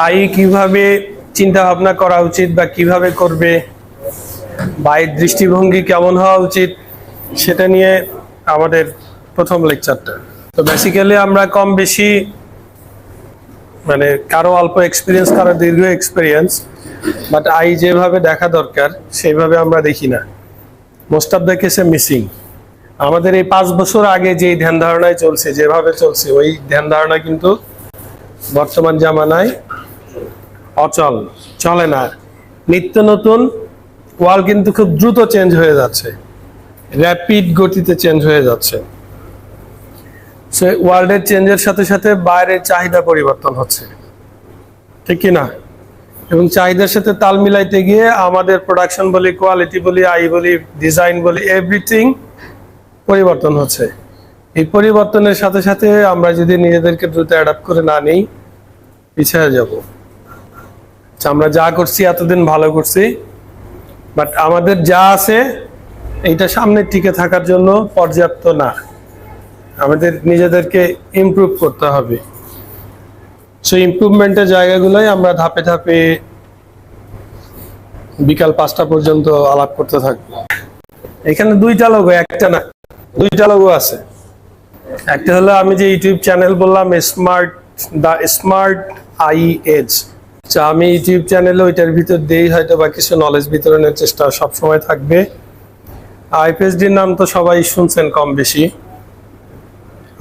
I কিভাবে চিন্তা ভাবনা করা উচিত বা কিভাবে করবে, বা এর দৃষ্টিভঙ্গি কেমন হওয়া উচিত, সেটা নিয়ে আমাদের প্রথম লেকচারটা। তো বেসিক্যালি আমরা কম বেশি মানে কারো অল্প এক্সপিরিয়েন্স, কারো দীর্ঘ এক্সপিরিয়েন্স, বাট আই যেভাবে দেখা দরকার সেইভাবে আমরা দেখি না। মোস্ট অফ দ্য কেসে মিসিং। আমাদের এই 5 বছর আগে যে ধ্যান ধারণায় চলছে, যেভাবে চলছে, ওই ধ্যান ধারণা কিন্তু বর্তমান জামানায় অচল, চলে না। নিত্য নতুন ওয়ার্ল্ড কিন্তু খুব দ্রুত চেঞ্জ হয়ে যাচ্ছে, র্যাপিড গতিতে চেঞ্জ হয়ে যাচ্ছে। সে ওয়ার্ল্ডের চেঞ্জের সাথে সাথে বাইরের চাহিদা পরিবর্তন হচ্ছে, ঠিক কি না? এবং চাহিদার সাথে তাল মিলাইতে গিয়ে আমাদের প্রোডাকশন বলি, কোয়ালিটি বলি, আই বলি, ডিজাইন বলি, এভরিথিং পরিবর্তন হচ্ছে। এই পরিবর্তনের সাথে সাথে আমরা যদি নিজেদেরকে দ্রুত অ্যাডাপ্ট করে না নিই, পিছিয়ে যাব। আমরা যা করছি এতদিন ভালো করছি, বাট আমাদের যা আছে এইটা সামনের টিকে থাকার জন্য পর্যাপ্ত না। আমাদের নিজেদেরকে ইমপ্রুভ করতে হবে। সেই ইমপ্রুভমেন্টের জায়গাগুলোই আমরা ধাপে ধাপে বিকাল 5টা পর্যন্ত আলাপ করতে থাকবো। এখানে 2টা লোগো, একটা না, 2টা লোগো আছে। একটা হলো আমি যে ইউটিউব চ্যানেল বললাম, দ্য স্মার্ট আই এজ। আমি ইউটিউব চ্যানেলে ওইটার ভিতর দিয়েই হয়তো বা কিছু নলেজ বিতরণের চেষ্টা সবসময় থাকবে। আইপিএসডির নাম তো সবাই শুনছেন কম বেশি।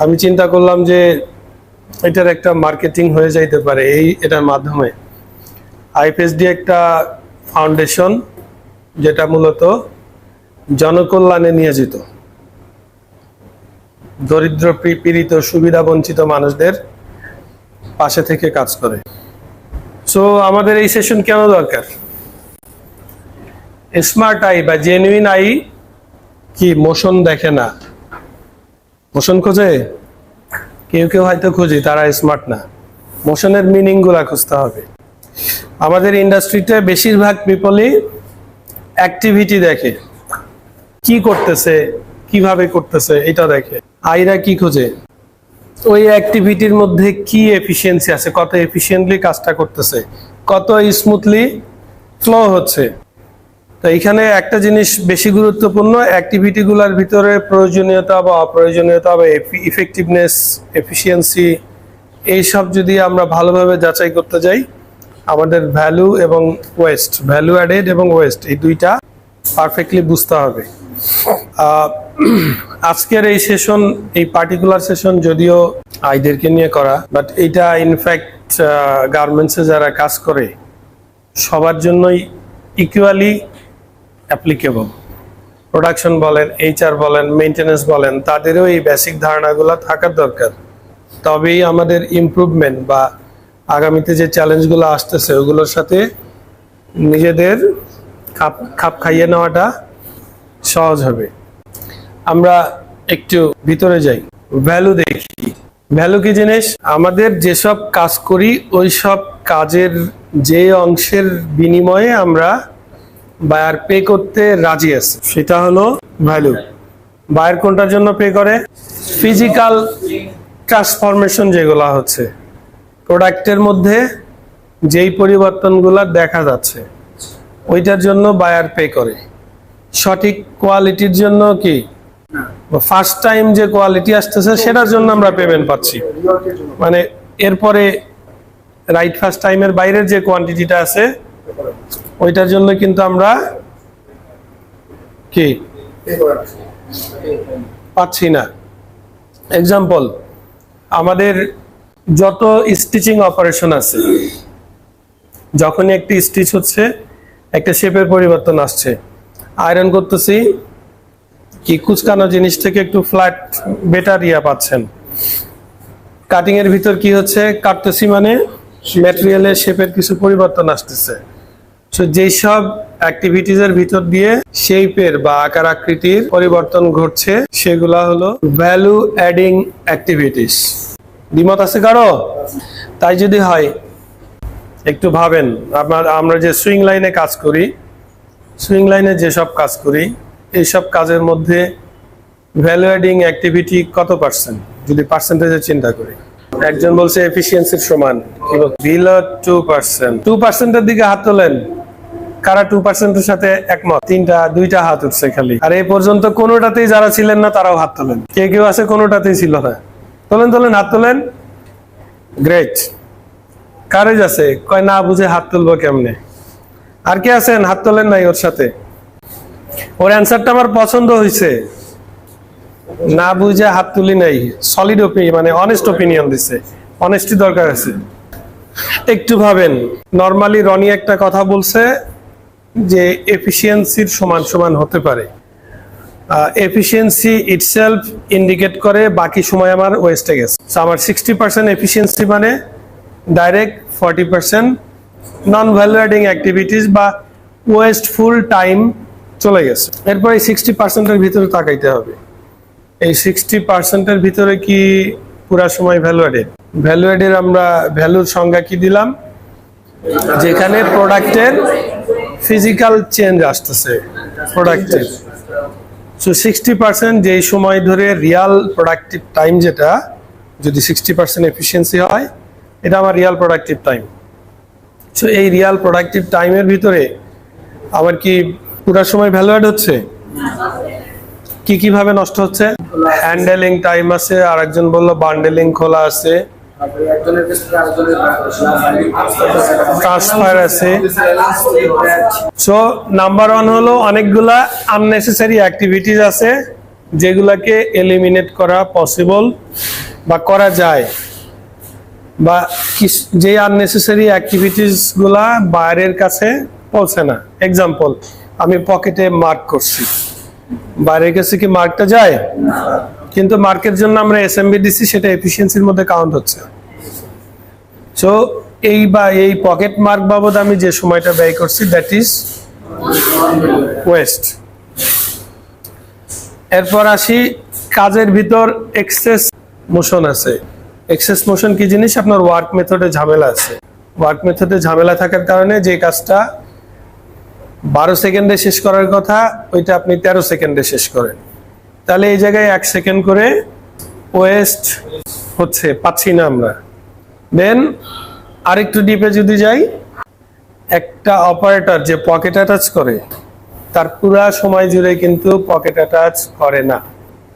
আমি চিন্তা করলাম যে এটার একটা মার্কেটিং হয়ে যাইতে পারে এটার মাধ্যমে। আইপিএসডি একটা ফাউন্ডেশন যেটা মূলত জনকল্যাণে নিয়োজিত, দরিদ্র পীড়িত সুবিধা বঞ্চিত মানুষদের পাশে থেকে কাজ করে। সো আমাদের এই সেশন কেন দরকার? স্মার্ট আই বা জেনুইন আই কি মোশন দেখে না, মোশন খোঁজে? কেউ কেউ হয়তো খুঁজি, তারা স্মার্ট না। মোশনের মিনিং গুলা খুঁজতে হবে। আমাদের ইন্ডাস্ট্রিতে বেশিরভাগ পিপলই অ্যাক্টিভিটি দেখে, কি করতেছে, কিভাবে করতেছে, এটা দেখে। আইরা কি খোঁজে? ওই অ্যাক্টিভিটির মধ্যে কি এফিসিয়েন্সি আছে, কত এফিসিয়েন্টলি কাজটা করতেছে, কত স্মুথলি ফ্লো হচ্ছে। তো এখানে একটা জিনিস বেশি গুরুত্বপূর্ণ, অ্যাক্টিভিটি গুলার ভিতরে প্রয়োজনীয়তা বা অপ্রয়োজনীয়তা বা ইফেক্টিভনেস, এফিসিয়েন্সি, এইসব যদি আমরা ভালোভাবে যাচাই করতে যাই, আমাদের ভ্যালু এবং ওয়েস্ট, ভ্যালু অ্যাডেড এবং ওয়েস্ট, এই দুইটা পারফেক্টলি বুঝতে হবে। আজকের এই সেশন, এই পার্টিকুলার সেশন যদিও আইদেরকে নিয়ে করা, বাট এটা ইনফ্যাক্ট গার্মেন্টসে যারা কাজ করে সবার জন্যই ইকুয়ালি অ্যাপ্লিকেবল। প্রোডাকশন বলেন, এইচআর বলেন, মেইনটেনেন্স বলেন, তাদেরও এই বেসিক ধারণাগুলো থাকার দরকার। তবেই আমাদের ইমপ্রুভমেন্ট বা আগামীতে যে চ্যালেঞ্জগুলো আসতেছে ওগুলোর সাথে নিজেদের খাপ খাইয়ে নেওয়াটা সহজ হবে। আমরা একটু ভিতরে যাই, ভ্যালু দেখি। ভ্যালু কি জিনিস? আমাদের যেসব কাজ করি ওই সব কাজের যে অংশের বিনিময়ে আমরা বায়ার পে করতে রাজি আছে, সেটা হলো ভ্যালু। বায়ার কোনটার জন্য পে করে? ফিজিক্যাল ট্রান্সফরমেশন যেগুলো হচ্ছে, প্রোডাক্টের মধ্যে যেই পরিবর্তনগুলো দেখা যাচ্ছে ওইটার জন্য বায়ার পে করে। সঠিক কোয়ালিটির জন্য কি, ফার্স্ট টাইম যে কোয়ালিটি আসতেছে সেটার জন্য আমরা পেমেন্ট পাচ্ছি। মানে এরপরে রাইট ফার্স্ট টাইমের বাইরের যে কোয়ান্টিটিটা আছে ওইটার জন্য কিন্তু আমরা কি পাচ্ছি না। এক্সাম্পল, আমাদের যত স্টিচিং অপারেশন আছে, যখনই একটি স্টিচ হচ্ছে একটা শেপের পরিবর্তন আসছে। আয়রন করতেছি, কি কুচকানো জিনিস থেকে একটু ফ্ল্যাট বেটার ইয়া পাচ্ছেন। কাটিং এর ভিতর কি হচ্ছে, কাটতেছি মানে ম্যাটেরিয়ালের শেপের কিছু পরিবর্তন আসতেছে। সো যেই সব অ্যাক্টিভিটিজ এর ভিতর দিয়ে শেপের বা আকার আকৃতির পরিবর্তন ঘটছে সেগুলা হলো ভ্যালু অ্যাডিং অ্যাক্টিভিটিস। দ্বিমত আছে কারো? তাই যদি হয় একটু ভাবেন, আমরা যে সুইং লাইনে কাজ করি, সুইং লাইনে যেসব কাজ করি এইসব কাজের মধ্যে ভ্যালু অ্যাডিং অ্যাক্টিভিটি কত পার্সেন্ট যদি পার্সেন্টেজে চিন্তা করি? একজন বলছে এফিসিয়েন্সির সমান, বিলো 2%। 2%-এর দিকে হাত তোলেন। কারা 2%-এর সাথে একমত? দুইটা হাত উঠছে খালি। আর এই পর্যন্ত কোনোটাতেই যারা ছিলেন না তারাও হাত তোলেন। কেউ আছে কোনোটাতেই ছিল না? তোলেন হাত তোলেন। গ্রেট। কারেজ আছে, কয় না বুঝে হাত তুলবো কেমনে। আর কে আছেন হাত তোলেন নাই ওর সাথে? ওর অ্যান্সারটা আমার পছন্দ হয়েছে, না বুঝে হাত তুলি নাই। সলিড ওপিনিয়ন, মানে অনেস্ট ওপিনিয়ন দিছে। অনেস্টি দরকার আছে। একটু ভাবেন, নরমালি রনি একটা কথা বলছে যে এফিসিয়েন্সির সমান সমান হতে পারে। এফিসিয়েন্সি ইটসেলফ ইন্ডিকেট করে বাকি সময় আমার ওয়েস্টে গেছে। আমার 60% এফিসিয়েন্সি মানে ডাইরেক্ট, 40% নন ভ্যালু অ্যাডিং অ্যাক্টিভিটিস বা ওয়েস্টফুল টাইম চলে গেছে। এরপর এই 60%-এর ভিতরে তাকাইতে হবে। এই 60%-এর ভিতরে কি পুরা সময় ভ্যালু অ্যাডেড? ভ্যালু অ্যাডের আমরা ভ্যালুর সংজ্ঞা কি দিলাম? যেখানে প্রোডাক্টের ফিজিক্যাল চেঞ্জ আসতেছে প্রোডাক্টের। সো 60% যেই সময় ধরে রিয়াল প্রোডাক্টিভ টাইম, যেটা যদি 60% এফিসিয়েন্সি হয়, এটা আমার রিয়াল প্রোডাক্টিভ টাইম। সো এই রিয়াল প্রোডাক্টিভ টাইমের ভিতরে আমার কি পুরা সময় ভ্যালু অ্যাড হচ্ছে? কিভাবে নষ্ট হচ্ছে? হ্যান্ডেলিং টাইম আছে, আর একজন বললো বান্ডেলিং খোলা আছে, ট্রান্সফার আছে। সো নাম্বার 1 হলো অনেকগুলা আননেসেসারি অ্যাক্টিভিটিস আছে যেগুলাকে এলিমিনেট করা পসিবল বা করা যায়, বা যে আননেসেসারি অ্যাক্টিভিটিস গুলা বাইরের কাছে পৌঁছে না। এক্সাম্পল, আমি পকেটে মার্ক করছি, বাইরের কাছে কি মার্কটা যায়? কিন্তু মার্কের জন্য আমরা এসএমবি দিচ্ছি, সেটা এফিসিয়েন্সির মধ্যে কাউন্ট হচ্ছে। সো এই পকেট মার্ক বাবদ আমি যে সময়টা ব্যয় করছি, দ্যাট ইজ ওয়েস্ট। এরপর আসি, কাজের ভিতর এক্সেস মোশন আছে। এক্সেস মোশন কি জিনিস? আপনার ওয়ার্ক মেথডে ঝামেলা আছে। ওয়ার্ক মেথডে ঝামেলা থাকার কারণে যে কাজটা 12 সেকেন্ডে শেষ করার কথা, ওইটা আপনি 13 সেকেন্ডে শেষ করেন। তাহলে এই জায়গায় 1 সেকেন্ড করে ওয়েস্ট হচ্ছে, পাচ্ছি না আমরা। দেন আরেকটু ডিপে যদি যাই, একটা অপারেটর যে পকেট অ্যাটাচ করে, তার পুরা সময় জুড়ে কিন্তু পকেট অ্যাটাচ করে না।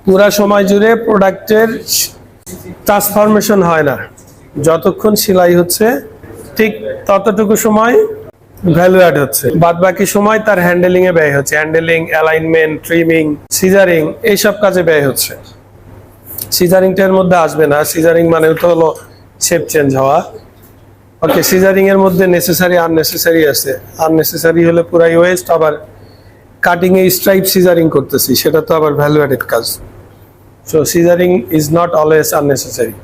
পুরা সময় জুড়ে প্রোডাক্টের ট্রান্সফরমেশন হয় না। যতক্ষণ সেলাই হচ্ছে ঠিক ততটুকু সময় ভ্যালু অ্যাড হচ্ছে, বাদ বাকি সময় তার হ্যান্ডেলিং এ ব্যয় হচ্ছে। হ্যান্ডেলিং, অ্যালাইনমেন্ট, ট্রিমিং, সিজারিং, এইসব কাজে ব্যয় হচ্ছে। সিজারিংটার মধ্যে আসবে না। সিজারিং মানে তো হলো শেপ চেঞ্জ হওয়া। ওকে, সিজারিং এর মধ্যে নেসেসারি আননেসেসারি আছে। আননেসেসারি হলে পুরাই ওয়েস্ট। আবার কাটিং এ স্ট্রাইপ সিজারিং করতেছি, সেটা তো আবার ভ্যালু অ্যাডেড কাজ। So scissoring is not always unnecessary.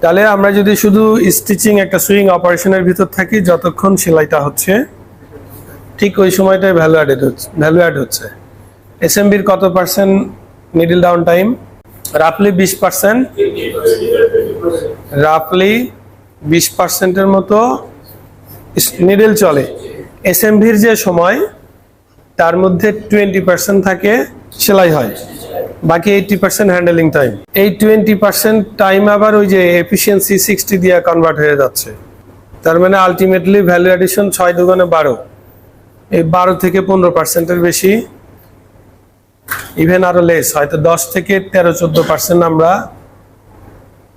তাহলে আমরা যদি শুধু স্টিচিং, একটা সুইং অপারেশনের ভিতর থাকি, যতক্ষণ সেলাইটা হচ্ছে ঠিক ওই সময়টায় ভ্যালু অ্যাড হচ্ছে। এসএমবির কত পার্সেন্ট নিডল ডাউন টাইম? রাফলি 20%। রাফলি 20%-এর মতো নিডল চলে। এসএমভির যে সময়, তার মধ্যে 20% থাকে সেলাই হয়, বাকি 80% হ্যান্ডেলিং টাইম। এই 20% টাইম আবার ওই যে এফিসিয়েন্সি 60 দিয়ে কনভার্ট হয়ে যাচ্ছে। তার মানে আলটিমেটলি ভ্যালু অ্যাডিশন 6 দুগুণে 12। এই 12 থেকে 15%-এর বেশি, ইভেন আরো লেস, হয়তো 10 থেকে 13-14% আমরা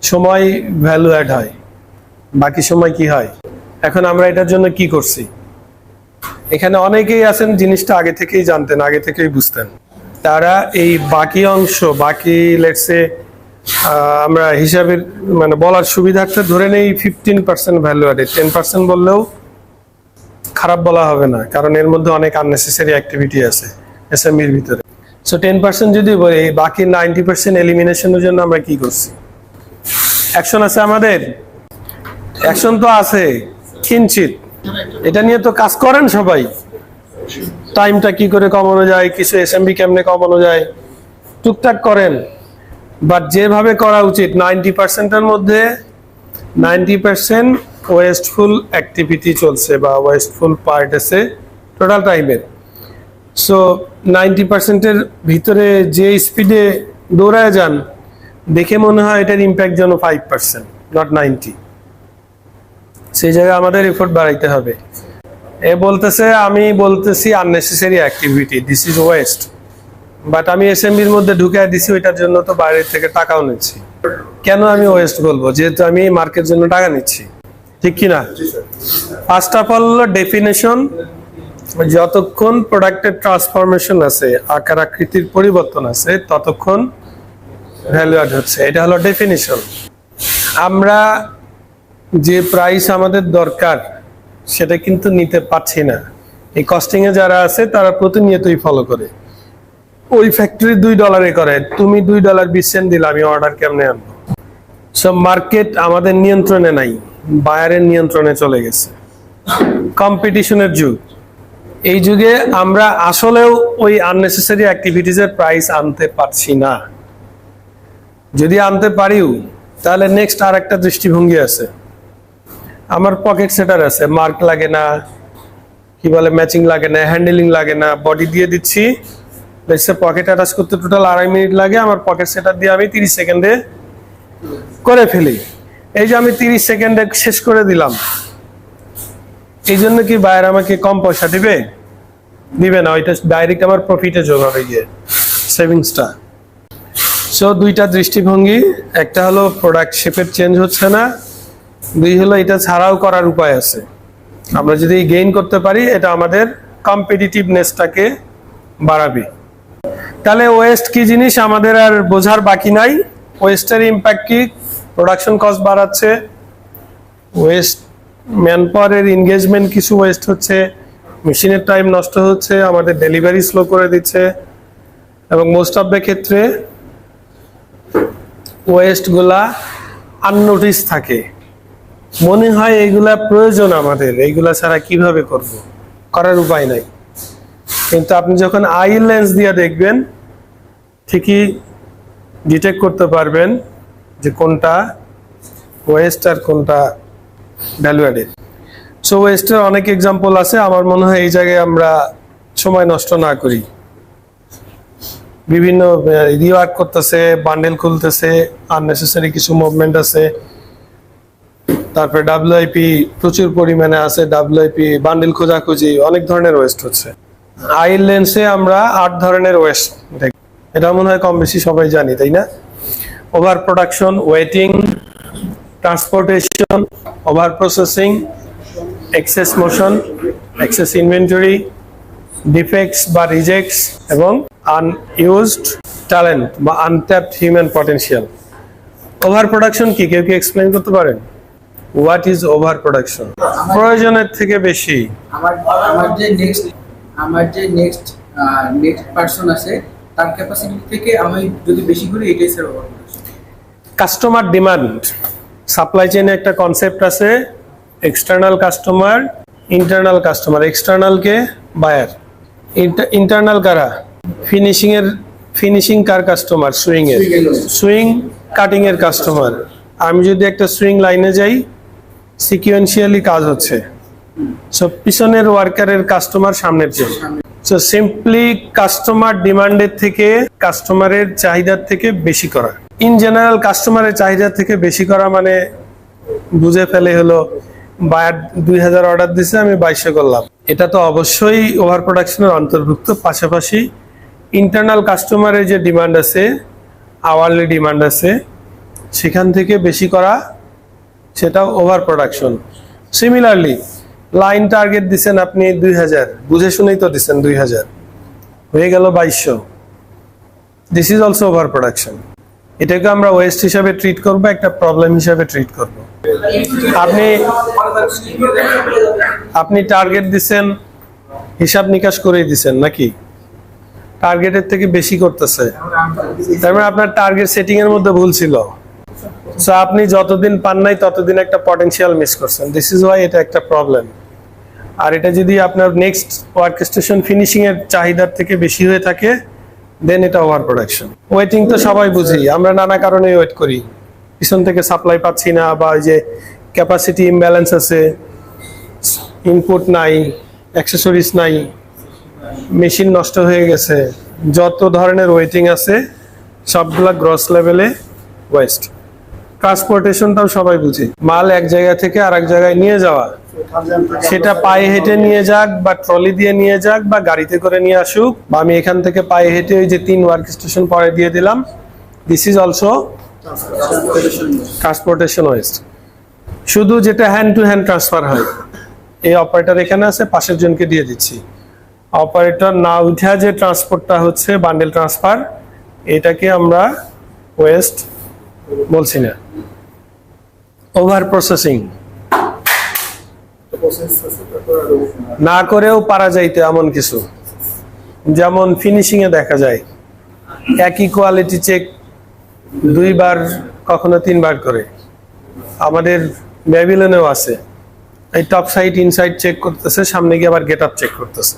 সময় ভ্যালু অ্যাড হয়। বাকি সময় কি হয়? এখন আমরা এটার জন্য কি করছি? এখানে অনেকেই আছেন জিনিসটা আগে থেকেই জানতেন, আগে থেকেই বুঝতেন। তারা এই বাকি অংশ, বাকি লেটসে আমরা হিসাবের মানে বলার সুবিধার্থে ধরে নেই 15% ভ্যালু অ্যাডেড। 10% বললেও খারাপ বলা হবে না, কারণ এর মধ্যে অনেক আননেসেসারি অ্যাক্টিভিটি আছে এসএমবির ভিতরে। সো 10% যদি বলি, বাকি 90% এলিমিনেশনের জন্য আমরা কি করছি? অ্যাকশন আছে আমাদের, অ্যাকশন তো আছে কিঞ্চিত। এটা নিয়ে তো কাজ করেন সবাই। টাইমটা কি করে কমানো যায়, কিছু এসএমবি কেমনে কমানো যায়, টুকটাক করেন। বাট যেভাবে করা উচিত, 90%-এর মধ্যে 90% ওয়েস্টফুল অ্যাক্টিভিটি চলছে বা ওয়েস্টফুল পার্ট আছে টোটাল টাইমের। সো 90%-এর ভিতরে যে স্পিডে দৌড়ায় যান, দেখে মনে হয় এটার ইম্প্যাক্ট যেন 5%। নট 90। সেই জায়গায় আমাদের এফোর্ট বাড়াইতে হবে। আমি বলতেছি unnecessary activity, this is West, but আমি এসএমবির মধ্যে ঢুকিয়ে দিছি, ওইটার জন্য তো বাইরের থেকে টাকাও নিচ্ছি। কেন আমি ওয়েস্ট বলবো, যেহেতু আমি মার্কেটের জন্য টাকা নিচ্ছি, ঠিক কিনা? ফার্স্ট অফ অল ডেফিনেশন, যতক্ষণ প্রোডাক্টের ট্রান্সফরমেশন আছে, আকার আকৃতির পরিবর্তন আছে, ততক্ষণ ভ্যালু অ্যাড হচ্ছে। এটা হলো ডেফিনিশন। আমরা যে প্রাইস আমাদের দরকার সেটা কিন্তু নিতে পারছি না। এই কস্টিং এ যারা আছে তারা প্রতিনিয়তই ফলো করে, ওই ফ্যাক্টরি $2 করে, তুমি $2 20 সেন্ট দিলে আমি অর্ডার কেমনে আনবো? সব মার্কেট আমাদের নিয়ন্ত্রণে নাই, বায়ারের নিয়ন্ত্রণে চলে গেছে। কম্পিটিশনের যুগ, এই যুগে আমরা আসলেও ওই আননেসেসারি অ্যাক্টিভিটিজের প্রাইস আনতে পারছি না। যদি আনতে পারিও, তাহলে নেক্সট আর একটা দৃষ্টিভঙ্গি আছে। আমার পকেট সেটার আছে, মার্ক লাগে না, কি বলে ম্যাচিং লাগে না, হ্যান্ডেলিং লাগে না, বডি দিয়ে দিচ্ছি, পকেট অ্যাটাচ করতে টোটাল 2.5 মিনিট লাগে, আমার পকেট সেটার দিয়ে আমি 30 সেকেন্ডে করে ফেলি। এই যে আমি 30 সেকেন্ডে শেষ করে দিলাম, এই জন্য কি বায়ার আমাকে কম পয়সা দিবে? দিবে না, ওইটা ডাইরেক্ট আমার প্রফিটে যোগ হবে গিয়ে, সেভিংসটা। সো দুইটা দৃষ্টিভঙ্গি, একটা হলো প্রোডাক্ট শেপের চেঞ্জ হচ্ছে না, দুই হলো এটা ছাড়াও করার উপায় আছে। আমরা যদি গেইন করতে পারি, এটা আমাদের কম্পিটিটিভনেসটাকে বাড়াবে। তাহলে ওয়েস্ট কি জিনিস আমাদের আর বোঝার বাকি নাই। ওয়েস্টের ইম্প্যাক্ট কি? প্রোডাকশন কস্ট বাড়াচ্ছে, ওয়েস্ট ম্যানপাওয়ারের এনগেজমেন্ট কিছু ওয়েস্ট হচ্ছে, মেশিনের টাইম নষ্ট হচ্ছে, আমাদের ডেলিভারি স্লো করে দিচ্ছে, এবং মোস্ট অফ দ্য ক্ষেত্রে ওয়েস্ট গুলা আননোটিস থাকে। মনে হয় এইগুলা প্রয়োজন আমাদের, এইগুলা ছাড়া কিভাবে করব, করার উপায় নাই। কিন্তু আপনি যখন আই লেন্স দিয়ে দেখবেন, ঠিকই ডিটেক্ট করতে পারবেন যে কোনটা ওয়েস্ট আর কোনটা ভ্যালু অ্যাডেড। সো ওয়েস্টের অনেক এক্সাম্পল আছে। আমার মনে হয় এই জায়গায় আমরা সময় নষ্ট না করি। বিভিন্ন রিওয়ার্ক করতেছে, বান্ডেল খুলতেছে, আননেসেসারি কিছু মুভমেন্ট আছে, তারপরে ডাব্লিউআইপি প্রচুর পরিমাণে আছে, ডাব্লিউআইপি বান্ডেল খোঁজাখুঁজি, অনেক ধরনের ওয়েস্ট হচ্ছে। আই লেন্সে আমরা 8 ধরনের ওয়েস্ট দেখি, এটা মনে হয় কম বেশি সবাই জানি, তাই না? Over production, waiting, transportation, over processing, excess motion, excess inventory, defects বা রিজেক্টস, এবং আনইউজড ট্যালেন্ট বা untapped human potential. Over production কি কেউ কি এক্সপ্লেইন করতে পারেন? What is over production? প্রয়োজনের থেকে বেশি। আমার যে নেক্সট পারসন আছে তার ক্যাপাসিটি থেকে আমি যদি বেশি করি, এটাই sir over production. Customer demand, supply চেইনে একটা কনসেপ্ট আছে, external customer, internal customer. External কে? বায়ার। ইন্টারনাল কারা? ফিনিশিং কার কাস্টমার? সুইং এর। সুইং কাটিং এর কাস্টমার। আমি যদি একটা সুইং লাইনে যাই, সিকুয়েন্সিয়ালি কাজ হচ্ছে, সো পিছনের ওয়ার্কারের কাস্টমার, সামনের জন। সো সিম্পলি কাস্টমার ডিমান্ডের থেকে, কাস্টমারের চাহিদার থেকে বেশি করা। ইন জেনারেল কাস্টমারের চাহিদার থেকে বেশি করা মানে বুঝে ফেলে হলো বায়ার 2000 অর্ডার দিছে, আমি 2200 করলাম। এটা তো অবশ্যই ওভার প্রোডাকশনের অন্তর্ভুক্ত। পাশাপাশি ইন্টারনাল কাস্টমারের যে ডিমান্ড আছে, আওয়ারলি ডিমান্ড আছে, সেখান থেকে বেশি করা, সেটা over production. Similarly line target দিচ্ছেন আপনি 2000, বুঝে শুনেই তো দিচ্ছেন 2000, হয়ে গেল 2200, this is also over production. এটাকে আমরা ওয়েস্ট হিসাবে ট্রিট করব, একটা প্রবলেম হিসাবে ট্রিট করব। আপনি টার্গেট দিচ্ছেন, হিসাব নিকাশ করেই দিচ্ছেন নাকি? টার্গেটের থেকে বেশি করতেছে, তার মানে আপনার টার্গেট সেটিং এর মধ্যে ভুল ছিল। সো আপনি যতদিন পান নাই ততদিন একটা পটেনশিয়াল মিস করছেন, দিস ইজ ওয়াই এটা একটা প্রবলেম। আর এটা যদি আপনার নেক্সট ওয়ার্ক স্টেশন ফিনিশিং এর চাহিদার থেকে বেশি হয়ে থাকে, দেন এটা ওভার প্রোডাকশন। ওয়েটিং তো সবাই বুঝি, আমরা নানা কারণে ওয়েট করি, পিছন থেকে সাপ্লাই পাচ্ছি না, বা ওই যে ক্যাপাসিটি ইমব্যালেন্স আছে, ইনপুট নাই, অ্যাক্সেসরিজ নাই, মেশিন নষ্ট হয়ে গেছে, যত ধরনের ওয়েটিং আছে সবগুলা গ্রস লেভেলে ওয়েস্ট। ট্রান্সপোর্টেশনটাও সবাই বুঝে, মাল এক জায়গা থেকে আরেক জায়গায় নিয়ে যাওয়া, সেটা পায়ে হেঁটে নিয়ে যাক বা ট্রলি দিয়ে নিয়ে যাক বা গাড়িতে করে নিয়ে আসুক, বা আমি এখান থেকে পায়ে হেঁটে ওই যে 3 ওয়ার্ক স্টেশন পরে দিয়ে দিলাম, this is also transportation West. শুধু যেটা হ্যান্ড টু হ্যান্ড ট্রান্সফার হয়, এই অপারেটর এখানে আছে, পাশের জনকে দিয়ে দিচ্ছি, অপারেটর না উঠা যে ট্রান্সপোর্টটা হচ্ছে বান্ডেল ট্রান্সফার, এটাকে আমরা ওয়েস্ট বলছি না। ওভার প্রসেসিং না করেও পারা যাইতে এমন কিছু, যেমন ফিনিশিং এ দেখা যায় একই কোয়ালিটি চেক 2 বার কখনো 3 বার করে, আমাদের ব্যাবিলনেও আছে, এই টপ সাইড ইনসাইড চেক করতেছে, সামনে গিয়ে আবার গেট আপ চেক করতেছে,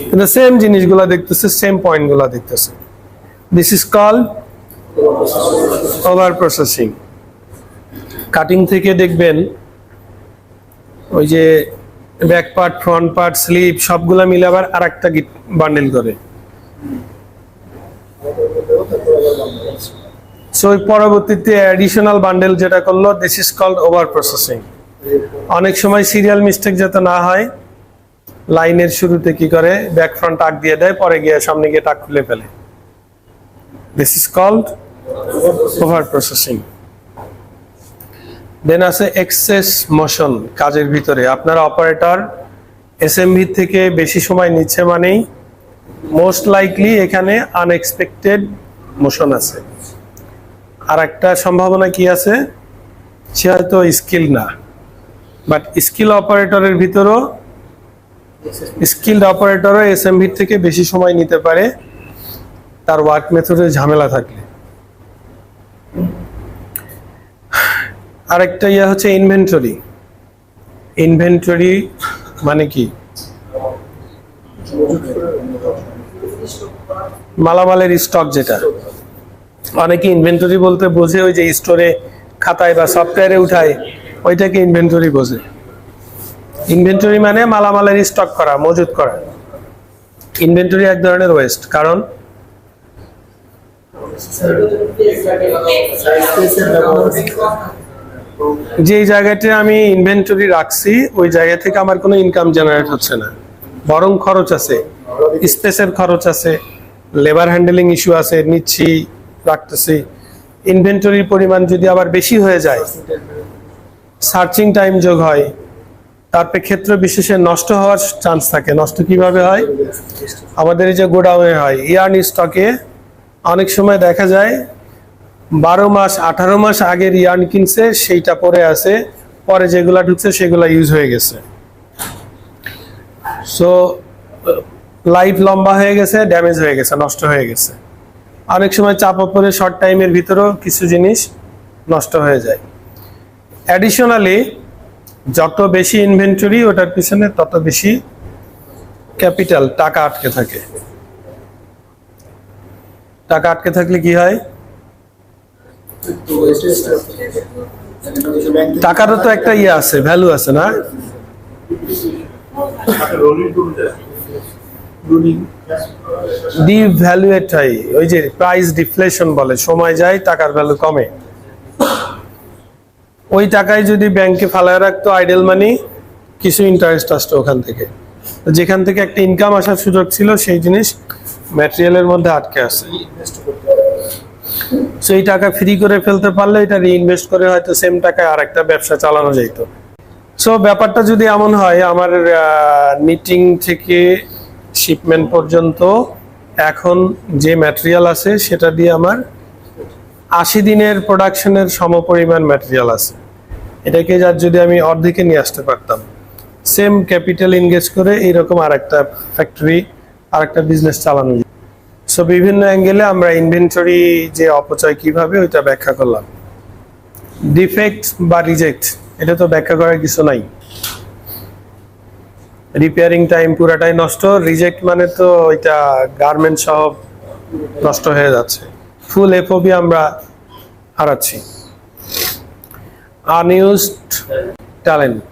কিন্তু সেম জিনিসগুলো দেখতেছে, সেম পয়েন্টগুলো দেখতেছে। This is called over processing. Cutting থেকে দেখবেন ওই যে back part, front part, slip সবগুলা মিলে আবার আরেকটা বান্ডেল করে, সো পরবর্তীতে অ্যাডিশনাল বান্ডেল যেটা করলো, this is called over processing. অনেক সময় সিরিয়াল মিস্টেক যাতে না হয়, লাইনের শুরুতে কি করে ব্যাক ফ্রন্ট টাক দিয়ে দেয়, পরে গিয়ে সামনে গিয়ে টাক খুলে ফেলে, this is called over processing. Then আছে এক্সেস মোশন কাজের ভিতরে, আপনার অপারেটর এসএমভি থেকে বেশি সময় নিচ্ছে মানেই মোস্ট লাইকলি এখানে আনএক্সপেক্টেড মোশন আছে। আর একটা সম্ভাবনা কি আছে, সে হয়তো স্কিল না, বাট স্কিল অপারেটরের ভিতরও, স্কিলড অপারেটরও এসএমভি থেকে বেশি সময় নিতে পারে তার ওয়ার্ক মেথডের ঝামেলা থাকলে। আরেকটা ইয়ে হচ্ছে ইনভেন্টরি। ইনভেন্টরি মানে কি, মালামালের স্টক যেটা, অনেকে ইনভেন্টরি বলতে বোঝে ওই যে স্টোরে খাতায় বা সফটওয়্যারে উঠায়, ওইটাকে ইনভেন্টরি বোঝে। ইনভেন্টরি মানে মালামালের স্টক করা, মজুত করা। ইনভেন্টরি এক ধরনের ওয়েস্ট, কারণ যে জায়গাতে আমি ইনভেন্টরি রাখছি ওই জায়গা থেকে আমার কোনো ইনকাম জেনারেট হচ্ছে না, বরং খরচ আছে, স্পেসের খরচ আছে, লেবার হ্যান্ডেলিং ইস্যু আছে, নিচ্ছি রাখতেছি। ইনভেন্টরির পরিমাণ যদি আবার বেশি হয়ে যায়, সার্চিং টাইম যোগ হয়, তারপরে ক্ষেত্র বিশেষে নষ্ট হওয়ার চান্স থাকে। নষ্ট কিভাবে হয়, আমাদের এই যে গোডাউনে হয়, ইয়ার্ন স্টকে অনেক সময় দেখা যায় 12 মাস 18 মাস আগের ইয়ার্ন কিনছে, সেইটা পরে আছে, পরে যেগুলা ঢুকছে সেগুলা ইউজ হয়ে গেছে, সো লাইফ লম্বা হয়ে গেছে, ড্যামেজ হয়ে গেছে, নষ্ট হয়ে গেছে। অনেক সময় চাপা পড়ে শর্ট টাইমের ভিতরেও কিছু জিনিস নষ্ট হয়ে যায়। অ্যাডিশনালি যত বেশি ইনভেন্টরি, ওটার পিছনে তত বেশি ক্যাপিটাল, টাকা আটকে থাকে। টাকা আটকে থাকলে কি হয়, টাকারও তো একটা ইয়ে আছে, ভ্যালু আছে না, ডিভ্যালুয়েট হয়, ওই যে প্রাইস ডিফ্লেশন বলে, সময় যায় টাকার ভ্যালু কমে। ওই টাকায় যদি ব্যাংকে ফালায় রাখতো আইডেল মানি, কিছু ইন্টারেস্ট আসতো ওখান থেকে, যেখান থেকে একটা ইনকাম আসার সুযোগ ছিল, সেই জিনিস ম্যাটেরিয়ালের মধ্যে আটকে আছে। সেই টাকা ফ্রি করে ফেলতে পারলে এটা রিইনভেস্ট করে হয়তো সেম টাকায় আর একটা ব্যবসা চালানো যেত। সো ব্যাপারটা যদি এমন হয়, আমার নিটিং থেকে শিপমেন্ট পর্যন্ত এখন যে ম্যাটেরিয়াল আছে সেটা দিয়ে আমার 80 দিনের প্রোডাকশনের সমপরিমাণ ম্যাটেরিয়াল আছে, এটাকে যার যদি আমি অর্ধেকে নিয়ে আসতে পারতাম, সেম ক্যাপিটাল এনগেজ করে এইরকম আরেকটা ফ্যাক্টরি, আরেকটা বিজনেস চালানো। সো বিভিন্ন অ্যাঙ্গেলে আমরা ইনভেন্টরি যে অপচয় কিভাবে, ওইটা ব্যাখ্যা করলাম। ডিফেক্ট বা রিজেক্ট, এটা তো ব্যাখ্যা করার কিছু নাই, রিপেয়ারিং টাইম পুরাটাই নষ্ট। রিজেক্ট মানে তো ওইটা গার্মেন্ট সহ নষ্ট হয়ে যাচ্ছে, ফুল এফওবি আমরা হারাচ্ছি। আনইউজড ট্যালেন্ট,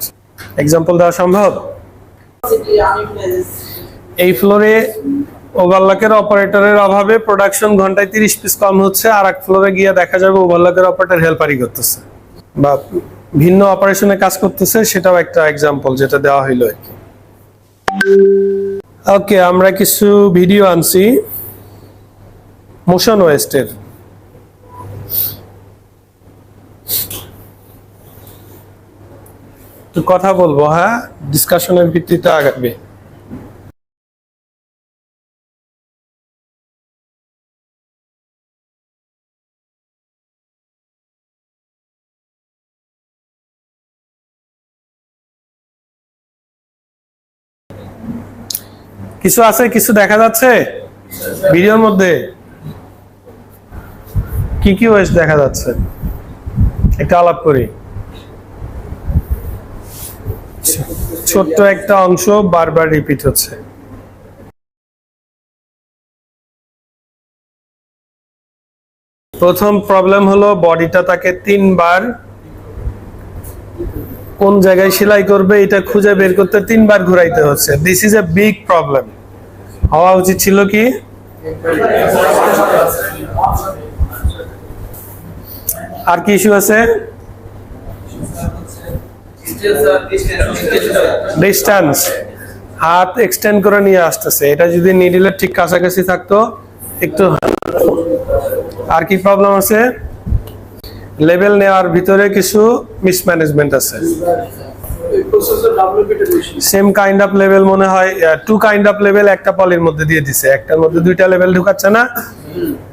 এক্সাম্পল দেওয়া সম্ভব? এই ফ্লোরে ওভারলকের অপারেটরের অভাবে প্রোডাকশন ঘন্টায় 30 পিস কম হচ্ছে, আর এক ফ্লোরে গিয়ে দেখা যাবে ওভারলকের অপারেটর হেল্পারই করতেছে। বা ভিন্ন অপারেশনে কাজ করতেছে, সেটাও একটা এক্সাম্পল যেটা দেওয়া হইলো আর কি। ওকে, আমরা কিছু ভিডিও আনছি মোশন ওয়েস্টের। তো কথা বলবো, হ্যাঁ, ডিসকাশনের ভিত্তিতে আগাবে। কিছু আছে, কিছু দেখা যাচ্ছে ভিডিওর মধ্যে? কি কি ওয়েস্ট দেখা যাচ্ছে একটা আলাপ করি। ছোট্ট একটা অংশ বারবার রিপিট হচ্ছে। প্রথম প্রবলেম হলো বডিটা তাকে 3 বার কোন জায়গায় সেলাই করবে এটা খুঁজে বের করতে 3 বার ঘুরাইতে হচ্ছে। This is a big problem. হওয়া উচিত ছিল কি, আর কি ইস্যু আছে? ডিস্টেন্স, হাত এক্সটেন্ড করে নিয়ে আসতেছে, এটা যদি নিডলের ঠিক কাছাকাছি থাকতো একটু। আর কি প্রবলেম আছে? লেভেল নেওয়ার ভিতরে কিছু মিসম্যানেজমেন্ট আছে। সেম কাইন্ড অফ লেভেল মনে হয়, 2 কাইন্ড অফ লেভেল একটা পলির মধ্যে দিয়ে দিছে, একটার মধ্যে 2টা লেভেল ঢুকাচ্ছে না,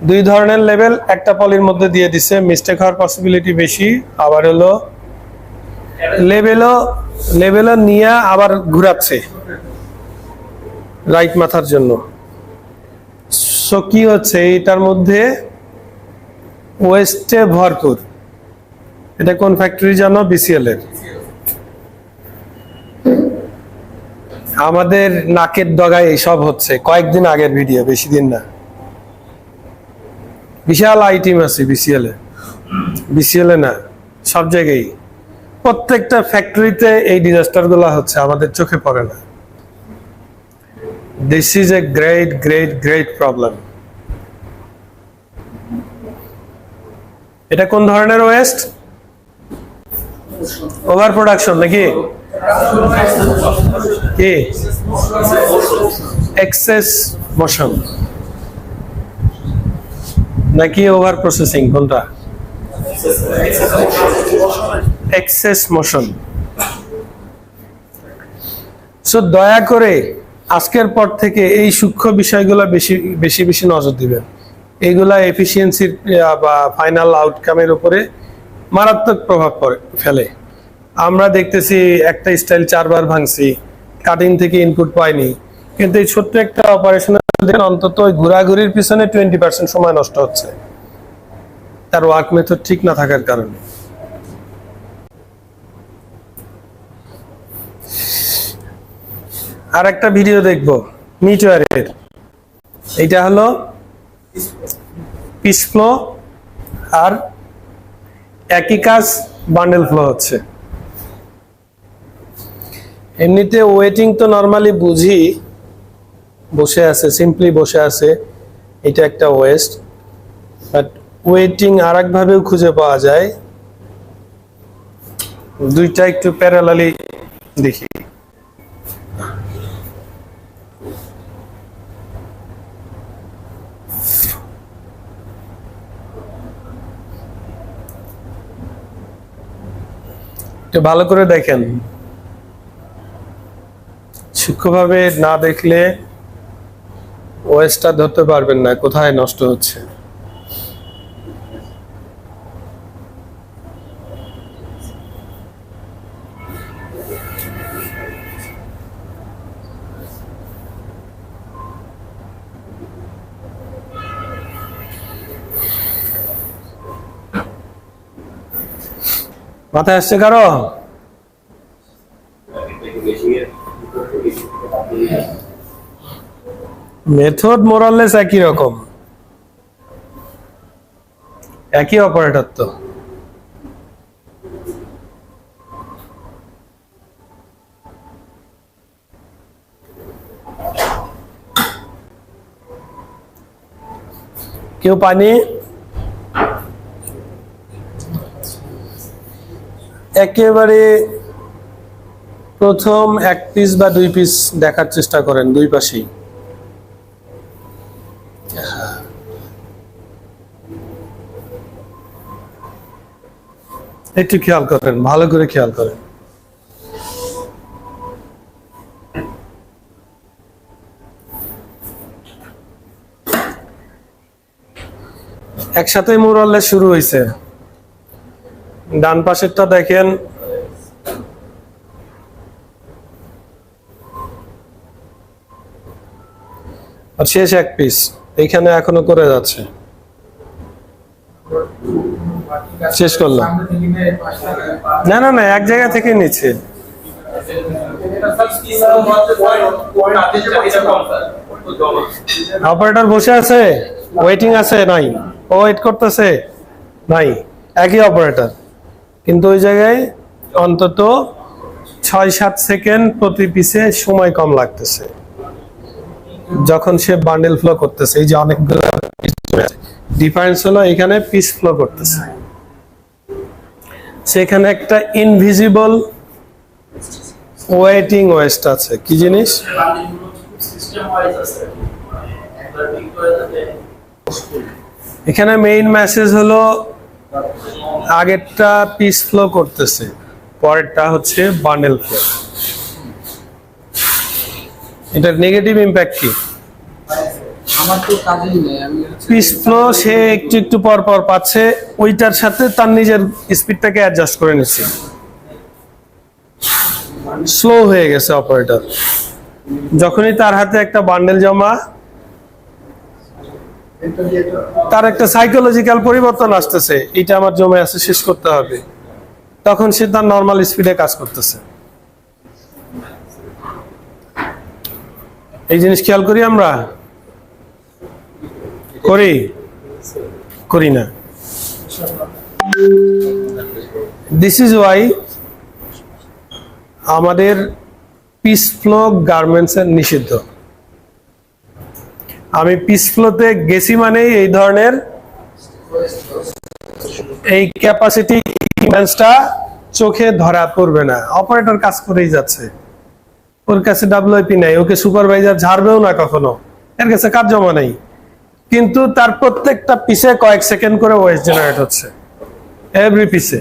2 ধরনের লেভেল একটা পলির মধ্যে দিয়ে দিছে, মিস্টেক হওয়ার পসিবিলিটি বেশি। আবার হলো লেভেলও নিয়ে আবার ঘুরাচ্ছে রাইট মাথার জন্য। সো কি হচ্ছে, এটার মধ্যে ওয়েস্টে ভরপুর। এটা কোন ফ্যাক্টরি জানো? বিসিএল এর। আমাদের নাকের ডগায় এইসব হচ্ছে, কয়েকদিন আগের ভিডিও, বেশি দিন না। বিশাল আই টিম আছে বিসিএল এ না, সব জায়গায় প্রত্যেকটা ফ্যাক্টরিতে এই ডিজাস্টার গুলা হচ্ছে, আমাদের চোখে পড়ে না। This is a great great great problem. এটা কোন ধরনের ওয়েস্ট? ওভার প্রোডাকশন নাকি কি এক্সেস মোশন নাকি ওভার প্রসেসিং? কোনটা? Excess motion. সো দয়া করে আজকের পর থেকে এই সূক্ষ্ম বিষয়গুলো বেশি বেশি বেশি নজর দিবেন। এইগুলা এফিসিয়েন্সির বা ফাইনাল আউটকামের উপরে মারাত্মক প্রভাব ফেলে। আমরা দেখতেছি একটা স্টাইল 4 বার ভাঙছি, কাটিং থেকে ইনপুট পাইনি, কিন্তু এই ছোট্ট একটা অপারেশনের অন্তত ওই ঘোরাঘুরির পিছনে 20% সময় নষ্ট হচ্ছে, তার ওয়ার্ক মেথড ঠিক না থাকার কারণে। আর একটা ভিডিও দেখবো মিটওয়ারের। এইটা হলো পিস ফ্লো, আর একই কাজ বান্ডেল ফ্লো হচ্ছে। এমনিতে ওয়েটিং তো নরমালি বুঝি, বসে আছে, সিম্পলি বসে আছে, এটা একটা ওয়েস্ট। বাট ওয়েটিং আর একভাবেও খুঁজে পাওয়া যায়। দুইটা একটু প্যারালালি দেখি। একটু ভালো করে দেখেন, সূক্ষ্মভাবে না দেখলে ওয়েস্টটা ধরতে পারবেন না কোথায় নষ্ট হচ্ছে। মাথায় আসছে কারো? মেথড মোরাললেস একই রকম, একই অপারেটর তো। কেউ পানি? একেবারে প্রথম 1 পিস বা 2 পিস দেখার চেষ্টা করেন দুই পাশেই। একটু খেয়াল করেন, ভালো করে খেয়াল করেন। একসাথে মোরালে শুরু হয়েছে। ডান পাশেরটা দেখেন, আর শেষ 1 পিস এইখানে এখনো করে যাচ্ছে। শেষ করলাম। না না না, এক জায়গা থেকে নিচ্ছে। অপারেটর বসে আছে, ওয়েটিং আছে? নাই, ও ওয়েট করতেছে? নাই, একই অপারেটর, কিন্তু ওই জায়গায় অন্তত 6-7 সেকেন্ড প্রতি পিসে সময় কম লাগতেছে যখন সে বান্ডেল ফ্লো করতেছে। এই যে অনেকগুলো ডিফারেন্স হলো, এখানে পিস ফ্লো করতেছে, সেখানে একটা ইনভিজিবল ওয়েটিং ওয়েস্ট আছে। কি জিনিস? এখানে মেইন মেসেজ হলো আগেরটা পিস ফ্লো করতেছে, পরেরটা হচ্ছে বান্ডেল ফ্লো। এটার নেগেটিভ ইম্প্যাক্ট কি? আমার তো কাজেই নেই, আমি পিস ফ্লো সে একটু একটু পর পর পাচ্ছে, ওইটার সাথে তার নিজের স্পিডটাকে অ্যাডজাস্ট করে নিচ্ছে। স্লো হয়ে গেছে অপারেটর। যখনই তার হাতে একটা বান্ডেল জমা, তার একটা সাইকোলজিক্যাল পরিবর্তন আসতেছে, এটা আমার জমে আছে, শেষ করতে হবে, তখন সে তার নর্মাল স্পিডে কাজ করতেছে। এই জিনিস খেয়াল করি আমরা? করি না। দিস ইজ ওয়াই আমাদের পিস ফ্লো গার্মেন্টস এর নিষিদ্ধ। আমি পিস ফ্লোতে গেছি মানে এই ধরনের এই ক্যাপাসিটি ইমেন্সটা চোখে ধরা পড়বে না। অপারেটর কাজ করেই যাচ্ছে, ওর কাছে ডাব্লিউআইপি নাই, ওকে সুপারভাইজার ঝাড়বেও না কখনো, এর কাছে কাজ জমা নেই, কিন্তু তার প্রত্যেকটা পিসে কয়েক সেকেন্ড করে ওয়েস্ট জেনারেট হচ্ছে, এভরি পিসে।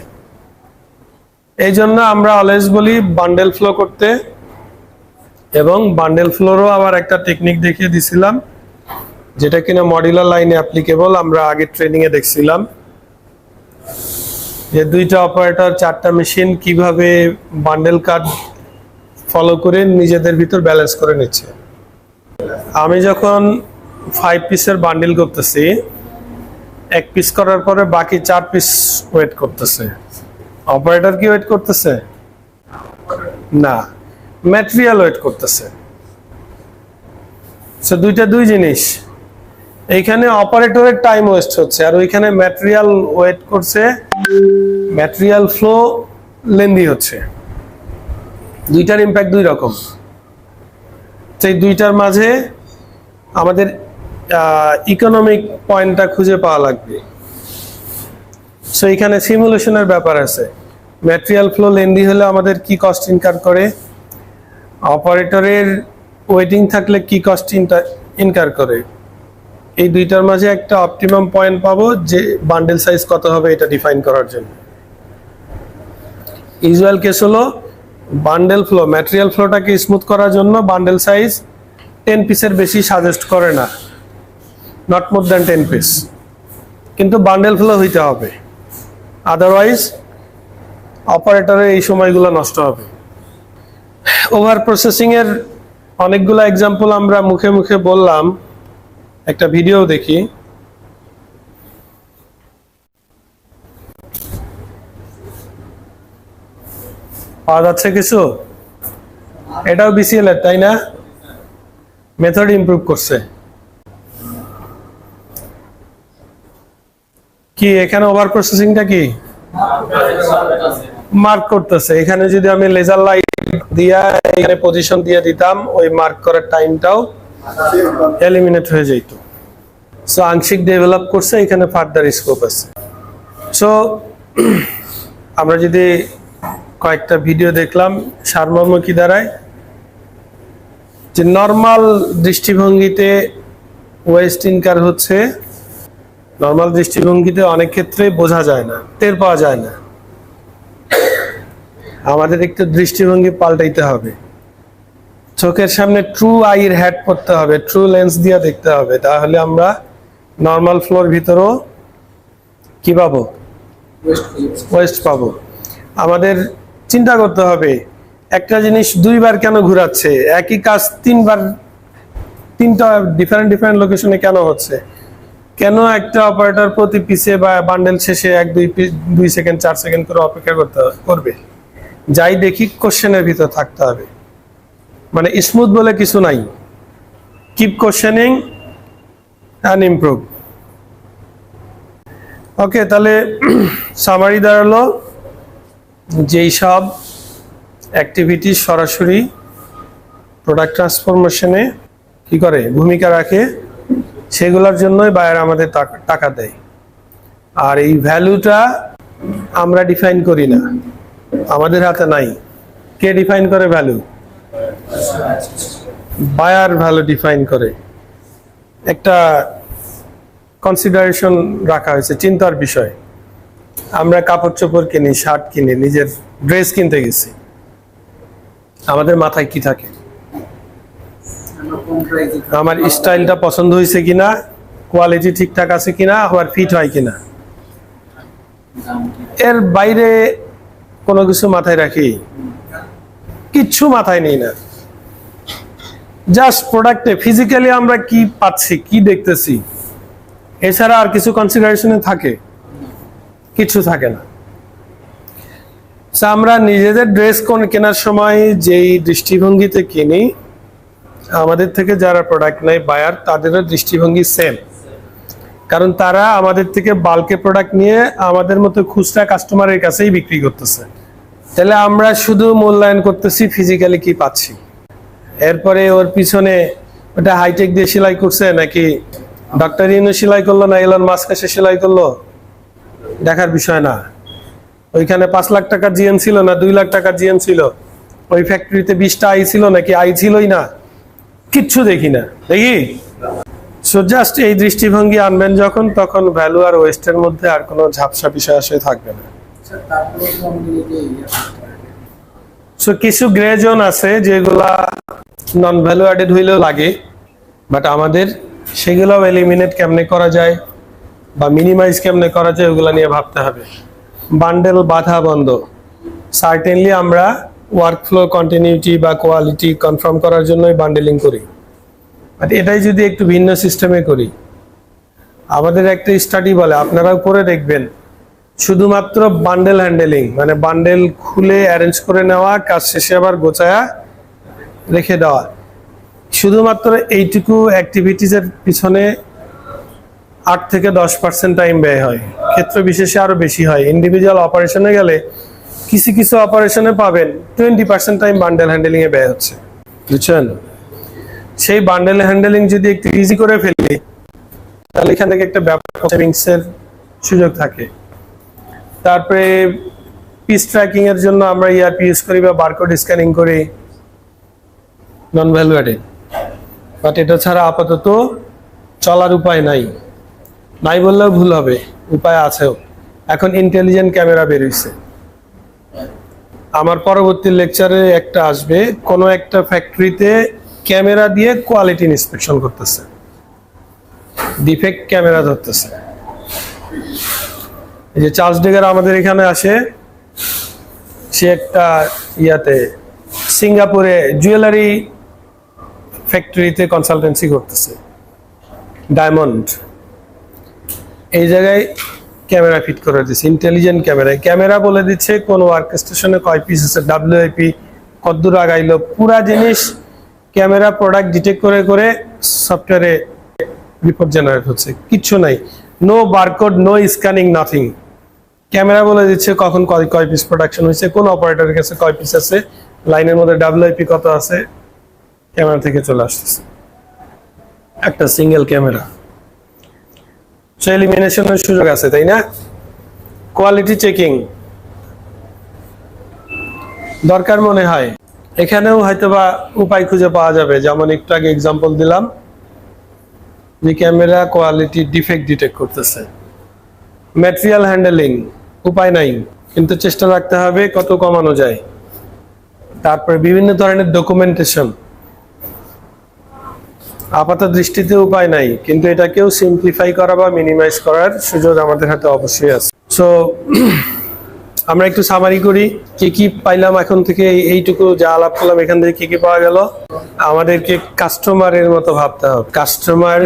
এই জন্য আমরা অলওয়েজ বলি বান্ডেল ফ্লো করতে, এবং বান্ডেল ফ্লোরও আবার একটা টেকনিক দেখিয়ে দিছিলাম, যেটা কিনা মডিউলার লাইনে অ্যাপ্লিকেবল। আমরা আগে ট্রেনিং এ দেখছিলাম যে 2টা অপারেটর 4টা মেশিন কিভাবে বান্ডেল কাট ফলো করে নিজেদের ভিতর ব্যালেন্স করে নিচ্ছে। আমি যখন 5 পিসের বান্ডেল করতেছি, 1 পিস করার পরে বাকি 4 পিস ওয়েট করতেছে, অপারেটর কি ওয়েট করতেছে? না, ম্যাটেরিয়াল ওয়েট করতেছে। সো দুইটা দুই জিনিস। এইখানে অপারেটরের টাইম ওয়েস্ট হচ্ছে, আর ওইখানে ম্যাটেরিয়াল ওয়েট করছে, ম্যাটেরিয়াল ফ্লো লেন্দি হচ্ছে। দুইটার ইম্প্যাক্ট দুই রকম। সেই দুইটার মাঝে আমাদের ইকোনমিক পয়েন্টটা খুঁজে পাওয়া লাগবে। সো এখানে সিমুলেশনের ব্যাপার আছে। ম্যাটেরিয়াল ফ্লো লেন্দি হলে আমাদের কি কস্ট ইনকার করে, অপারেটরের ওয়েটিং থাকলে কি কস্ট ইনকার করে, এই দুইটার মাঝে একটা অপটিমাম পয়েন্ট পাবো যে বান্ডেল সাইজ কত হবে এটা ডিফাইন করার জন্য। ইউজুয়াল কেস হলো বান্ডেল ফ্লো, ম্যাটেরিয়াল ফ্লোটাকে স্মুথ করার জন্য বান্ডেল সাইজ 10 পিসের বেশি সাজেস্ট করে না, নট মোর দ্যান 10 পিস, কিন্তু বান্ডেল ফ্লো হইতে হবে, আদারওয়াইজ অপারেটরের এই সময়গুলো নষ্ট হবে। ওভার প্রসেসিং এর অনেকগুলো এক্সাম্পল আমরা মুখে মুখে বললাম, একটা ভিডিও দেখি। পাওয়া যাচ্ছে কিছু? এটাও বিসিএল এর, তাই না? মেথড ইমপ্রুভ করছে কি? এখানে ওভার প্রসেসিংটা কি মার্ক করতেছে। এখানে যদি আমি লেজার লাইট দিয়া এখানে পজিশন দিয়ে দিতাম, ওই মার্ক করার টাইমটাও এলিমিনেট হয়ে যেত। সো আংশিক ডেভেলপ করছে, এখানে ফার্দার স্কোপ আছে। সো আমরা যদি কয়েকটা ভিডিও দেখলাম, সারমর্ম কি দাঁড়ায় যে নর্মাল দৃষ্টিভঙ্গিতে ওয়েস্ট ইনকার হচ্ছে, নর্মাল দৃষ্টিভঙ্গিতে অনেক ক্ষেত্রে বোঝা যায় না, টের পাওয়া যায় না। আমাদের একটু দৃষ্টিভঙ্গি পাল্টাইতে হবে, চোখের সামনে ট্রু আইয়ের হ্যাট পড়তে হবে, ট্রু লেন্স দিয়ে দেখতে হবে, তাহলে আমরা নর্মাল ফ্লোর ভিতরও কি পাবো, ওয়েস্ট পাবো। আমাদের চিন্তা করতে হবে একটা জিনিস দুইবার কেন ঘোরাচ্ছে, একই কাজ তিনবার তিনটা ডিফারেন্ট ডিফারেন্ট লোকেশনে কেন হচ্ছে, কেন একটা অপারেটর প্রতি পিসে বা বান্ডেল শেষে 1-2 সেকেন্ড 4 সেকেন্ড করে অপেক্ষা করবে। যাই দেখি কোশ্চেনের ভিতর থাকতে হবে, মানে স্মুথ বলে কিছু নাই, কিপ কোশ্চেনিং অ্যান্ড ইমপ্রুভ। ওকে, তাহলে সামারি দাঁড়ালো যেই সব অ্যাক্টিভিটি সরাসরি প্রোডাক্ট ট্রান্সফরমেশনে কি করে ভূমিকা রাখে, সেগুলোর জন্যই বায়ার আমাদের টাকা দেয়। আর এই ভ্যালুটা আমরা ডিফাইন করি না, আমাদের হাতে নাই। কে ডিফাইন করে ভ্যালু? বায়ার ভ্যালু ডিফাইন করে। একটা কনসিডারেশন রাখা হয়েছে, চিন্তার বিষয়। আমরা কাপড় চোপড় কিনি, শার্ট কিনি, নিজের ড্রেস কিনতে গেছি, আমাদের মাথায় কি থাকে? আমার স্টাইলটা পছন্দ হয়েছে কিনা, কোয়ালিটি ঠিকঠাক আছে কিনা, আমার ফিট হয় কিনা, এর বাইরে কোনো কিছু মাথায় রাখি? কিচ্ছু মাথায় নেই না। জাস্ট প্রোডাক্টে ফিজিক্যালি আমরা কি পাচ্ছি, কি দেখতেছি, এছাড়া আর কিছু কনসিডারেশনে থাকে? কিছু থাকে না। আমরা নিজেদের ড্রেস কেনার সময় যেই দৃষ্টিভঙ্গিতে কিনি, আমাদের থেকে যারা প্রোডাক্ট নেয় বায়ার, তাদেরও দৃষ্টিভঙ্গি সেম। কারণ তারা আমাদের থেকে বাল্কে প্রোডাক্ট নিয়ে আমাদের মতো খুচরা কাস্টমারের কাছেই বিক্রি করতেছে। তাহলে আমরা শুধু মূল্যায়ন করতেছি ফিজিক্যালি কি পাচ্ছি, এরপরে ওর পিছনে ওটা হাইটেক দিয়ে সেলাই করছে নাকি ডক্টর ইউনু সেলাই করলো না এলন মাস্ক এসে সেলাই করলো, দেখার বিষয় না। ওইখানে 5 লাখ টাকার জিএম ছিল না 2 লাখ টাকার জিএম ছিল, ওই ফ্যাক্টরিতে 20টা আই ছিল নাকি আই ছিলই না, কিচ্ছু দেখি না, দেখি। সো জাস্ট এই দৃষ্টিভঙ্গি আনবেন যখন, তখন ভ্যালু আর ওয়েস্টের মধ্যে আর কোনো ঝাপসা বিষয় আসে থাকবে না। সো কিছু গ্রে জোন আছে যেগুলা নন ভ্যালু অ্যাডেড হইলেও লাগে, বাট আমাদের সেগুলোও এলিমিনেট কেমনে করা যায় বা মিনিমাইজ কেমনে করা যায়, ওগুলা নিয়ে ভাবতে হবে। বান্ডেল বাধা বন্ধ, সার্টেনলি আমরা ওয়ার্কফ্লো কন্টিনিউটি বা কোয়ালিটি কনফার্ম করার জন্যই বান্ডেলিং করি, বাট এটাই যদি একটু ভিন্ন সিস্টেমে করি। আমাদের একটা স্টাডি বলে, আপনারাও করে দেখবেন, শুধুমাত্র বান্ডেল হ্যান্ডেলিং মানে বান্ডেল খুলে অ্যারেঞ্জ করে নেওয়া, কাজ শেষে আবার গোছায়া রেখে দেওয়া, শুধুমাত্র এইটুকু অ্যাক্টিভিটিসের পিছনে 8 থেকে 10% টাইম ব্যয় হয়, ক্ষেত্র বিশেষে আরো বেশি হয়। ইন্ডিভিজুয়াল অপারেশনে গেলে কিছু কিছু অপারেশনে পাবেন 20% টাইম বান্ডেল হ্যান্ডেলিং এ ব্যয় হচ্ছে, বুঝছেন? সেই বান্ডেল হ্যান্ডেলিং যদি একটু ইজি করে ফেলি, তাহলে এখান থেকে একটা ব্যাপক সেভিংসের সুযোগ থাকে। তারপরে পিস ট্র্যাকিং এর জন্য আমরা ইআরপি ইউজ করি বা বারকোড স্ক্যানিং করি, নন ভ্যালু অ্যাডেড। বাট এটা ছাড়া আপাতত চলার উপায় নাই, নাই বললেও ভুল হবে, উপায় আছেও। এখন ইন্টেলিজেন্ট ক্যামেরা বের হইছে, আমার পরবর্তী লেকচারে একটা আসবে, কোনো একটা ফ্যাক্টরিতে ক্যামেরা দিয়ে কোয়ালিটি ইন্সপেকশন করতেছে, ডিফেক্ট ক্যামেরা ধরতেছে। এই যে চার্লস ডেগার আমাদের এখানে আসে, সে একটা সিঙ্গাপুরে জুয়েলারি ফ্যাক্টরিতে কনসালটেন্সি করতেছে, ডায়মন্ড। এই জায়গায় ক্যামেরা ফিট করে দিচ্ছে, ইন্টেলিজেন্ট ক্যামেরা বলে দিচ্ছে কোন ওয়ার্ক স্টেশনে কয় পিস আছে, ডাব্লিউআইপি কতদূর আগাইলো, পুরা জিনিস ক্যামেরা প্রোডাক্ট ডিটেক্ট করে করে সফটওয়্যারে রিপোর্ট জেনারেট হচ্ছে। কিচ্ছু নাই, no barcode, no scanning, nothing. Camera বলে দিচ্ছে কখন কয় পিস প্রোডাকশন হয়েছে, কোন অপারেটরের কাছে কয় পিস আছে, লাইনের মধ্যে ডাব্লিউআইপি কত আছে, ক্যামেরা থেকে চলে আসতেছে। একটা সিঙ্গেল ক্যামেরা, সে এলিমিনেশনের সুযোগ আছে, তাই না? কোয়ালিটি চেকিং, দরকার মনে হয়, এখানেও হয়তোবা উপায় খুঁজে পাওয়া যাবে। যেমন একটু আগে এক্সাম্পল দিলাম যে ক্যামেরা কোয়ালিটি ডিফেক্ট ডিটেক্ট করতেছে। ম্যাটেরিয়াল হ্যান্ডেলিং, উপায় নাই, কিন্তু চেষ্টা রাখতে হবে কত কমানো যায়। তারপরে বিভিন্ন ধরনের ডকুমেন্টেশন, আপাত দৃষ্টিতে উপায় নাই, কিন্তু এটাকেও সিম্পলিফাই করা বা মিনিমাইজ করার সুযোগ আমাদের হাতে অবশ্যই আছে। সো আমরা একটু সামারি করি, কি কি পাইলাম এখন থেকে, এইটুকু যা আলাপ করলাম এখান থেকে কি কি পাওয়া গেল। আমাদেরকে কাস্টমারের মতো ভাবতে হবে, কাস্টমার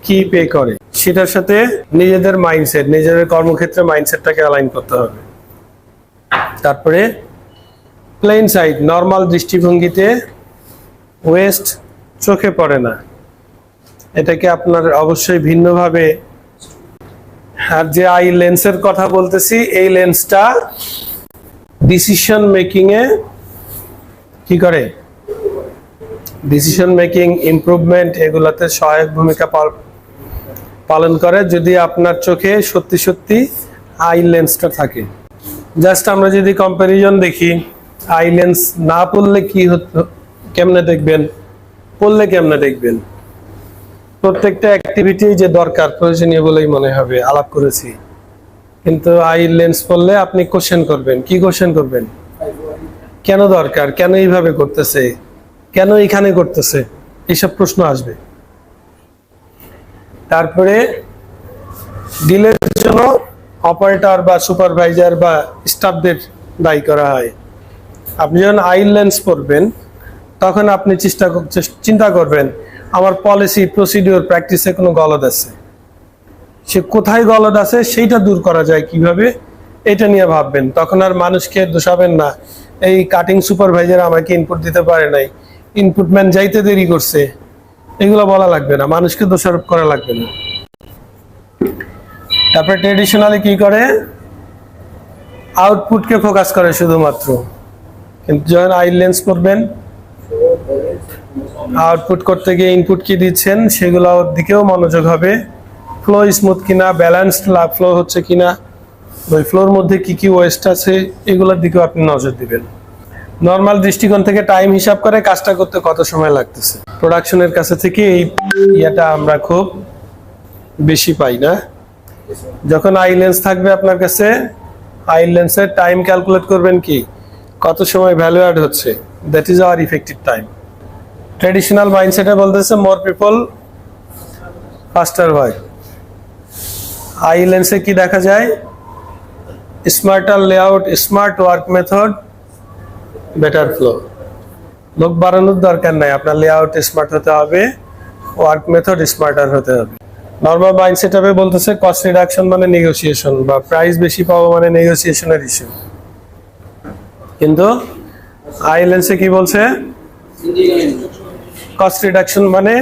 কি পে করে সেটার সাথে নিজেদের মাইন্ডসেট, নিজেদের কর্মক্ষেত্রে মাইন্ডসেটটাকে অ্যালাইন করতে হবে। তারপরে প্লেন সাইড, নর্মাল দৃষ্টিভঙ্গিতে ওয়েস্ট চোখে পড়ে না, এটাকে আপনার অবশ্যই ভিন্নভাবে। আর যে আই লেন্সের কথা বলতেছি, এই লেন্সটা ডিসিশন মেকিং এ কি করে, ডিসিশন মেকিং, ইমপ্রুভমেন্ট, এগুলাতে সহায়ক ভূমিকা পালন করে যদি আপনার চোখে সত্যি সত্যি আই লেন্সটা থাকে। জাস্ট আমরা যদি কম্পারিজন দেখি, আই লেন্স না পড়লে কি হতো, কেমনে দেখবেন, পড়লে কেমনে দেখবেন। প্রত্যেকটা অ্যাক্টিভিটি যে দরকার, প্রয়োজনীয় বলেই মনে হবে, আলাপ করেছি। কিন্তু আই লেন্স পড়লে আপনি কোশ্চেন করবেন, কি কোশ্চেন করবেন, কেন দরকার, কেন এইভাবে করতেছে, কেন এখানে করতেছে, এইসব প্রশ্ন আসবে। তারপরে ডিলের জন্য অপারেটর বা সুপারভাইজার বা স্টাফদের দায়ী করা হয়। আপনি যখন আই লেন্স পড়বেন তখন আপনি চিন্তা করবেন আমার পলিসি, প্রসিডিওর, প্র্যাকটিসে কোনো গলদ আছে, সে কোথায় গলদ আছে সেইটা দূর করা যায় কিভাবে, এটা নিয়ে ভাববেন। তখন আর মানুষকে দোষাবেন না, এই কাটিং সুপারভাইজার আমাকে ইনপুট দিতে পারে নাই, ইনপুটম্যান যাইতে দেরি করছে, এগুলো বলা লাগবে না, মানুষকে দোষারোপ করা লাগবে না। তারপরে ট্রেডিশনালি কি করে, আউটপুটকে ফোকাস করে শুধুমাত্র। কিন্তু যখন আই লেন্স পড়বেন, আউটপুট করতে গিয়ে ইনপুট কি দিচ্ছেন সেগুলোর দিকেও মনোযোগ হবে। ফ্লো স্মুথ কিনা, ব্যালেন্সড ফ্লো হচ্ছে কিনা, ওই ফ্লোর মধ্যে কি কি ওয়েস্ট আছে, এগুলোর দিকেও আপনি নজর দিবেন। নর্মাল দৃষ্টিকোণ থেকে টাইম হিসাব করে কাজটা করতে কত সময় লাগতেছে। প্রোডাকশনের কাছে থেকে এই ইয়েটা আমরা খুব বেশি পাই না। যখন আই লেন্স থাকবে আপনার কাছে, আই লেন্সের টাইম ক্যালকুলেট করবেন, কি কত সময় ভ্যালু অ্যাড হচ্ছে, that is our effective time. Traditional মাইন্ডসেটে বলতেছে মোর পিপল ফাস্টার ওয়ার্ক। আই লেন্সে কি দেখা যায়, smarter layout, smart work method, better flow. লোক বাড়ানোর দরকার নাই, আপনার লেআউট স্মার্ট হতে হবে, ওয়ার্ক মেথড স্মার্টার হতে হবে। নর্মাল মাইন্ডসেট হবে বলতেছে কস্ট রিডাকশন মানে নেগোসিয়েশন, বা প্রাইস বেশি পাবো মানে নেগোসিয়েশনের ইস্যু। কিন্তু আই লেন্সে কি বলছে, কস্ট রিডাকশন মানে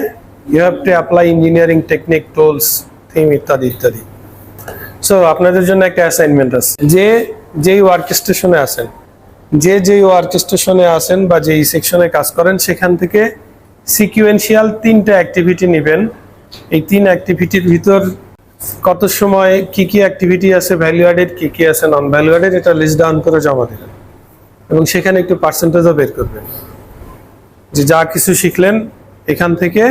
you have to apply engineering technique, tools, theme ইত্যাদি ইত্যাদি। সো আপনাদের জন্য একটা অ্যাসাইনমেন্ট আছে, যেই ওয়ার্ক স্টেশনে আছেন, যেই ওয়ার্ক স্টেশনে আছেন বা যেই সেকশনে কাজ করেন, সেখান থেকে সিকুয়েন্সিয়াল 3টা অ্যাক্টিভিটি নেবেন। এই 3 অ্যাক্টিভিটির ভিতর কত সময় কি কি অ্যাক্টিভিটি আছে, ভ্যালু অ্যাডেড কি কি আছে, নন ভ্যালু অ্যাডেড, এটা লিস্ট ডাউন করে জমা দেবেন এবং সেখানে একটু পার্সেন্টেজও বের করবেন যে যা কিছু শিখলেন এখান থেকে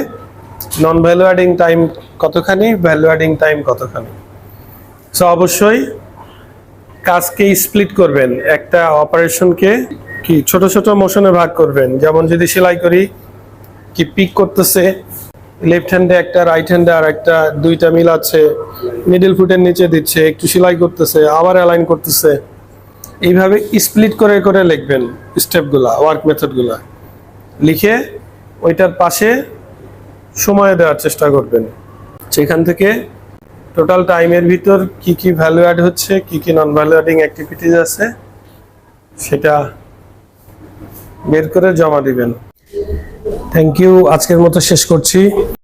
নন ভ্যালু অ্যাডিং টাইম কতখানি, ভ্যালু অ্যাডিং টাইম কতখানি। সো অবশ্যই কাজকে স্প্লিট করবেন, একটা অপারেশনকে কি ছোট ছোট মোশনে ভাগ করবেন। যেমন যদি সেলাই করি, কি পিক করতেছে লেফট হ্যান্ডে একটা, রাইট হ্যান্ডে আর একটা, দুইটা মিল আছে, মিডল ফুটের নিচে দিচ্ছে, একটু সেলাই করতেছে, আবার অ্যালাইন করতেছে, এইভাবে স্প্লিট করে করে লিখবেন স্টেপগুলা, ওয়ার্ক মেথডগুলা লিখে ওইটার পাশে সময় দেওয়ার চেষ্টা করবেন। সেখান থেকে টোটাল টাইমের ভিতর কি কি ভ্যালু অ্যাড হচ্ছে, কি কি নন ভ্যালু অ্যাডিং অ্যাক্টিভিটিস আছে, সেটা বের করে জমা দিবেন। থ্যাংক ইউ, আজকের মতো শেষ করছি।